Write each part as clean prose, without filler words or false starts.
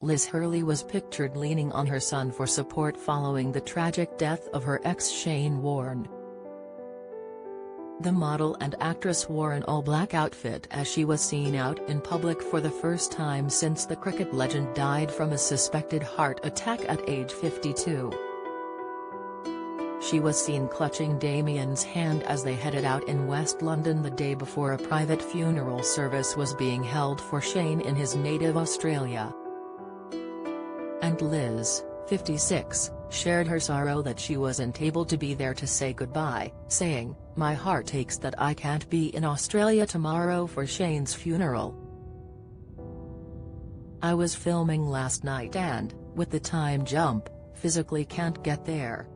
Liz Hurley was pictured leaning on her son for support following the tragic death of her ex Shane Warne. The model and actress wore an all-black outfit as she was seen out in public for the first time since the cricket legend died from a suspected heart attack at age 52. She was seen clutching Damian's hand as they headed out in West London the day before a private funeral service was being held for Shane in his native Australia. And Liz, 56, shared her sorrow that she wasn't able to be there to say goodbye, saying, "My heart aches that I can't be in Australia tomorrow for Shane's funeral. I was filming last night and, with the time jump, physically can't get there."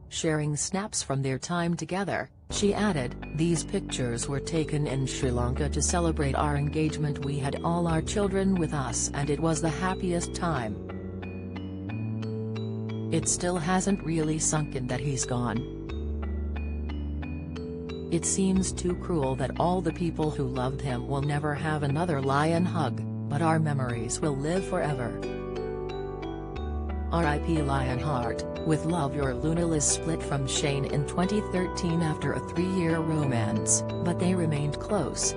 Sharing snaps from their time together, she added, "These pictures were taken in Sri Lanka to celebrate our engagement. We had all our children with us and it was the happiest time. It still hasn't really sunk in that he's gone. It seems too cruel that all the people who loved him will never have another lion hug, but our memories will live forever. R.I.P. Lionheart, with love your Luna." Liz split from Shane in 2013 after a 3-year romance, but they remained close.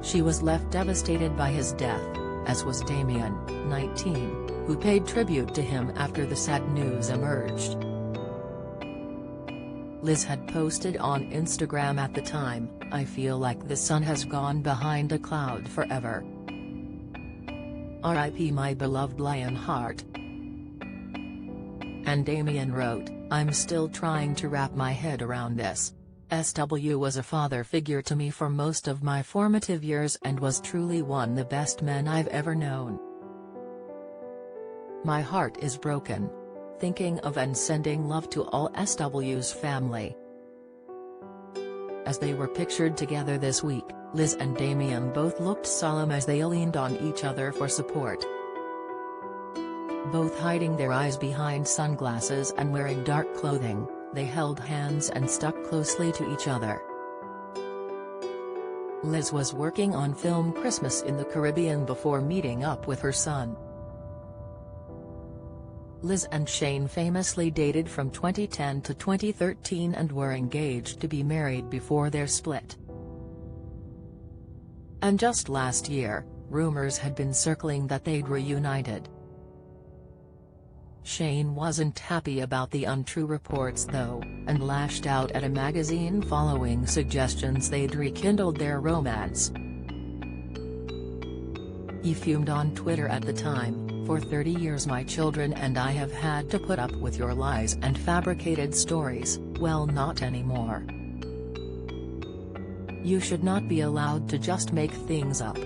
She was left devastated by his death, as was Damian, 19, who paid tribute to him after the sad news emerged. Liz had posted on Instagram at the time, "I feel like the sun has gone behind a cloud forever. R.I.P. my beloved Lionheart." And Damian wrote, "I'm still trying to wrap my head around this. SW was a father figure to me for most of my formative years and was truly one of the best men I've ever known. My heart is broken. Thinking of and sending love to all SW's family." As they were pictured together this week, Liz and Damian both looked solemn as they leaned on each other for support. Both hiding their eyes behind sunglasses and wearing dark clothing, they held hands and stuck closely to each other. Liz was working on film Christmas in the Caribbean before meeting up with her son. Liz and Shane famously dated from 2010 to 2013 and were engaged to be married before their split. And just last year, rumors had been circling that they'd reunited. Shane wasn't happy about the untrue reports though, and lashed out at a magazine following suggestions they'd rekindled their romance. He fumed on Twitter at the time, "For 30 years my children and I have had to put up with your lies and fabricated stories. Well, not anymore. You should not be allowed to just make things up.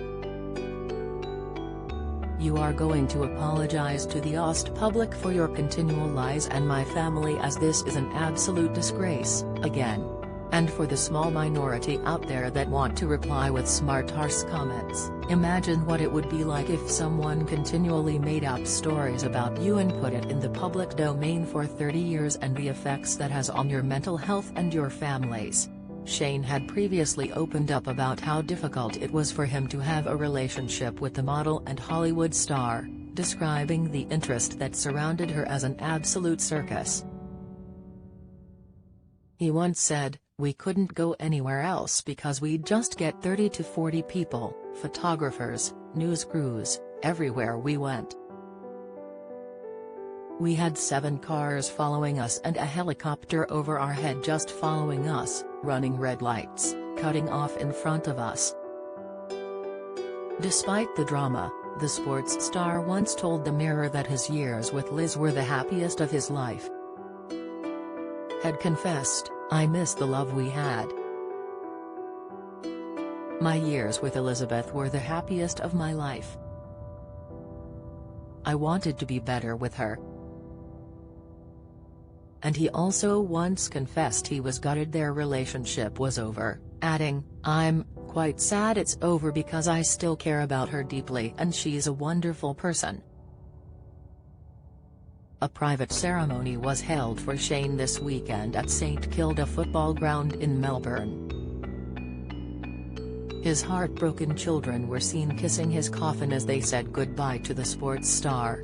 You are going to apologize to the Aust public for your continual lies and my family, as this is an absolute disgrace, again. And for the small minority out there that want to reply with smart harsh comments, imagine what it would be like if someone continually made up stories about you and put it in the public domain for 30 years and the effects that has on your mental health and your families." Shane had previously opened up about how difficult it was for him to have a relationship with the model and Hollywood star, describing the interest that surrounded her as an absolute circus. He once said, "We couldn't go anywhere else because we'd just get 30 to 40 people, photographers, news crews, everywhere we went. We had 7 cars following us and a helicopter over our head just following us, running red lights, cutting off in front of us." Despite the drama, the sports star once told the Mirror that his years with Liz were the happiest of his life. Had confessed, "I miss the love we had. My years with Elizabeth were the happiest of my life. I wanted to be better with her." And he also once confessed he was gutted their relationship was over, adding, "I'm quite sad it's over because I still care about her deeply and she's a wonderful person." A private ceremony was held for Shane this weekend at St Kilda Football Ground in Melbourne. His heartbroken children were seen kissing his coffin as they said goodbye to the sports star.